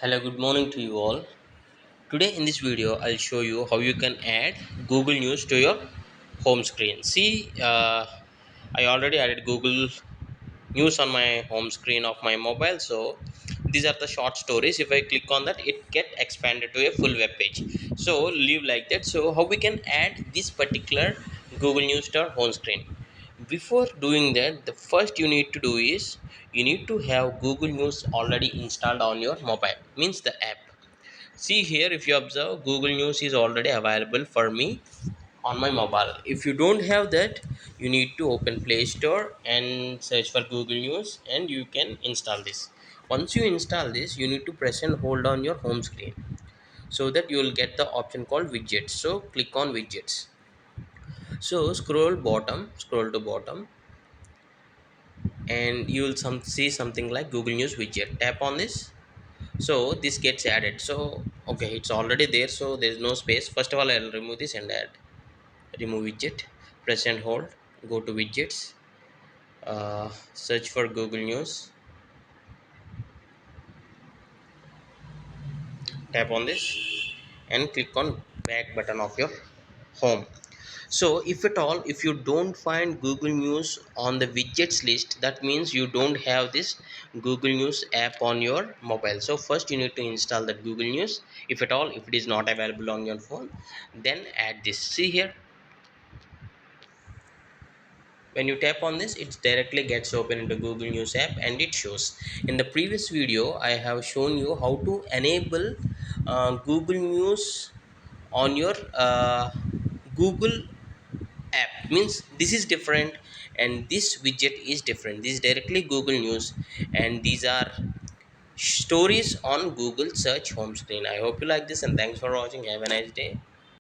Hello, good morning to you all. Today in this video, I'll show you how you can add Google News to your home screen. I already added Google News on my home screen of my mobile. So these are the short stories. If I click on that, it get expanded to a full web page. So leave like that. So how we can add this particular Google News to our home screen? Before doing that, the first you need to do is you need to have Google News already installed on your mobile, means the app. See here, if you observe, Google News is already available for me on my mobile. If you don't have that, you need to open Play Store and search for Google News and you can install this. Once you install this, you need to press and hold on your home screen so that you will get the option called widgets. So click on widgets. So scroll to bottom, and you will see something like Google News widget. Tap on this, so this gets added. So okay, it's already there, so there's no space. First of all, I'll remove this and add. Remove widget, press and hold, go to widgets, search for Google News, tap on this and click on back button of your home. So if at all, if you don't find Google News on the widgets list, that means you don't have this Google News app on your mobile. So first you need to install that Google News. If at all, if it is not available on your phone, then add this. See here, when you tap on this, it directly gets open into Google News app and it shows. In the previous video, I have shown you how to enable Google News on your Google app. Means this is different and this widget is different. This is directly Google News and these are stories on Google search home screen. I hope you like this and thanks for watching. Have a nice day.